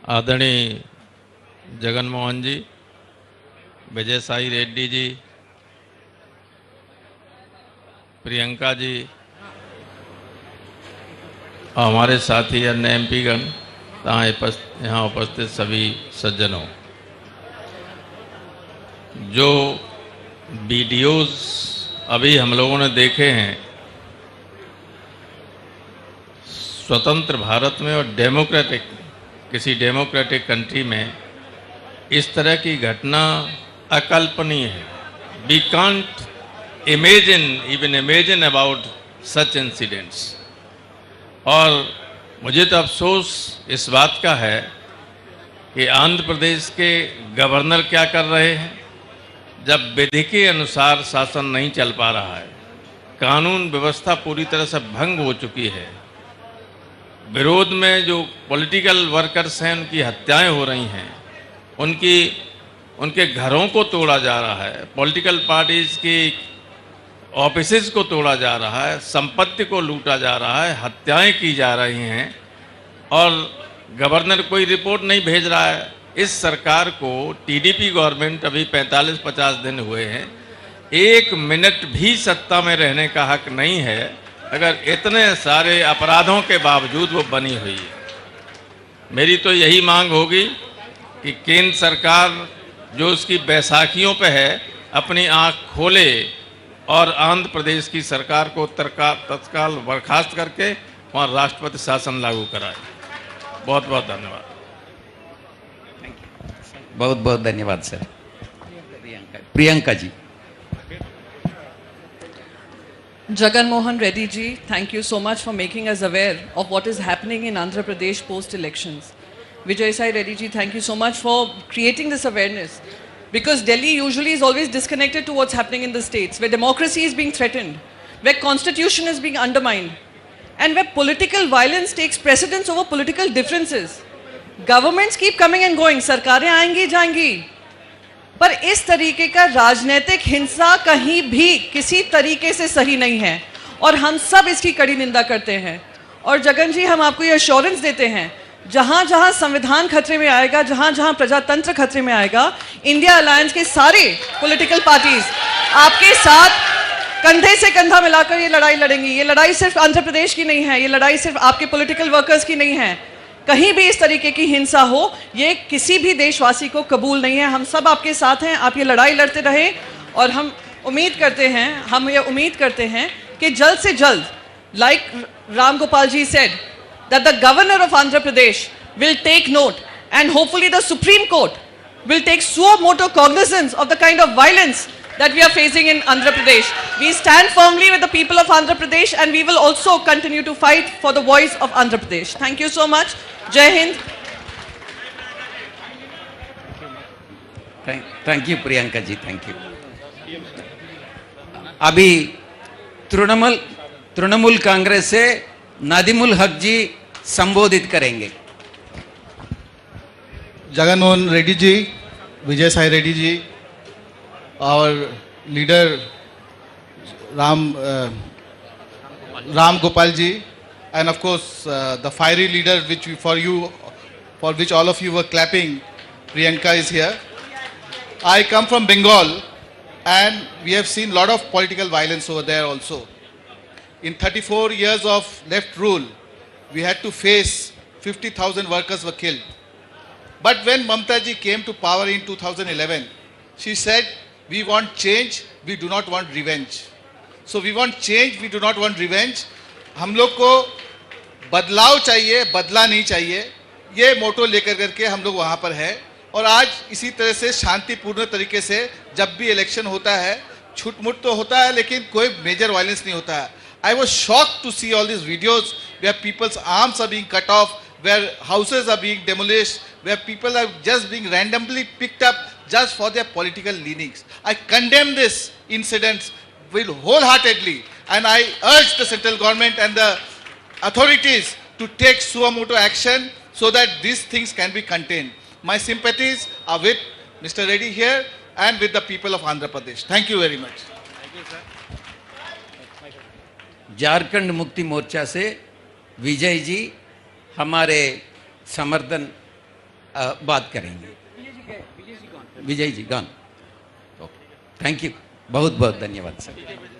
आदरणीय जगन मोहन जी, विजय साई रेड्डी जी, प्रियंका जी और हमारे साथी अन्य एमपी गण, यहाँ उपस्थित सभी सज्जनों, जो वीडियोस अभी हम लोगों ने देखे हैं, स्वतंत्र भारत में और किसी डेमोक्रेटिक कंट्री में इस तरह की घटना अकल्पनीय है। We can't imagine about such incidents. और मुझे तो अफसोस इस बात का है कि आंध्र प्रदेश के गवर्नर क्या कर रहे हैं, जब विधि के अनुसार शासन नहीं चल पा रहा है, कानून व्यवस्था पूरी तरह से भंग हो चुकी है, विरोध में जो पॉलिटिकल वर्कर्स हैं उनकी हत्याएं हो रही हैं, उनके घरों को तोड़ा जा रहा है, पॉलिटिकल पार्टीज की ऑफिसेज को तोड़ा जा रहा है, संपत्ति को लूटा जा रहा है, हत्याएं की जा रही हैं और गवर्नर कोई रिपोर्ट नहीं भेज रहा है। इस सरकार को, टीडीपी गवर्नमेंट अभी 45-50 दिन हुए हैं, 1 मिनट भी सत्ता में रहने का हक नहीं है अगर इतने सारे अपराधों के बावजूद वो बनी हुई है। मेरी तो यही मांग होगी कि केंद्र सरकार जो उसकी बैसाखियों पे है, अपनी आंख खोले और आंध्र प्रदेश की सरकार को तत्काल बर्खास्त करके वहाँ राष्ट्रपति शासन लागू कराए। बहुत बहुत धन्यवाद। बहुत बहुत धन्यवाद sir. Priyanka ji. Jagan Mohan Reddy ji, thank you so much for making us aware of what is happening in Andhra Pradesh post-elections. Vijay Sai Reddy ji, thank you so much for creating this awareness. Because Delhi usually is always disconnected to what's happening in the states, where democracy is being threatened, where constitution is being undermined, and where political violence takes precedence over political differences. Governments keep coming and going, सरकारें आएंगी जाएंगी, पर इस तरीके का राजनीतिक हिंसा कहीं भी किसी तरीके से सही नहीं है और हम सब इसकी कड़ी निंदा करते हैं। और जगन जी, हम आपको ये एश्योरेंस देते हैं, जहां जहां संविधान खतरे में आएगा, जहां जहां प्रजातंत्र खतरे में आएगा, इंडिया अलायंस के सारे पॉलिटिकल पार्टीज आपके साथ कंधे से कंधा मिलाकर ये लड़ाई लड़ेंगी। ये लड़ाई सिर्फ आंध्र प्रदेश की नहीं है, ये लड़ाई सिर्फ आपके पॉलिटिकल वर्कर्स की नहीं है। कहीं भी इस तरीके की हिंसा हो, ये किसी भी देशवासी को कबूल नहीं है। हम सब आपके साथ हैं, आप ये लड़ाई लड़ते रहें और हम उम्मीद करते हैं कि जल्द से जल्द, like Ram Gopal ji said, that the governor of Andhra Pradesh will take note and hopefully the Supreme Court will take suo motu cognizance of the kind of violence that we are facing in Andhra Pradesh. We stand firmly with the people of Andhra Pradesh and we will also continue to fight for the voice of Andhra Pradesh. Thank you so much. Jai Hind. Thank you Priyanka ji, thank you. अभी तृणमूल कांग्रेस से नादिमुल हक जी संबोधित करेंगे। Jagan Mohan Reddy ji, Vijay Sai Reddy ji, our leader Ram Gopal ji, and of course the fiery leader for which all of you were clapping, Priyanka is here. I come from Bengal and we have seen a lot of political violence over there also. In 34 years of left rule, we had to face 50,000 workers were killed. But when Mamta ji came to power in 2011, she said, we want change, we do not want revenge. So we want change, we do not want revenge. हम लोग को बदलाव चाहिए, बदला नहीं चाहिए, ये मोटो लेकर करके हम लोग वहाँ पर हैं। और आज इसी तरह से शांतिपूर्ण तरीके से जब भी इलेक्शन होता है, छुटमुट तो होता है लेकिन कोई मेजर वायलेंस नहीं होता है। I was shocked to see all these videos where people's arms are being cut off, where houses are being demolished, where people are just being randomly picked up just for their political leanings. I condemn this incidents wholeheartedly, and I urge the central government and the authorities to take suo motu action so that these things can be contained. My sympathies are with Mr. Reddy here and with the people of Andhra Pradesh. Thank you very much. Jharkhand Mukti Morcha से विजय जी हमारे समर्थन बात करेंगे। Vijay ji gone. Thank you, बहुत बहुत धन्यवाद sir.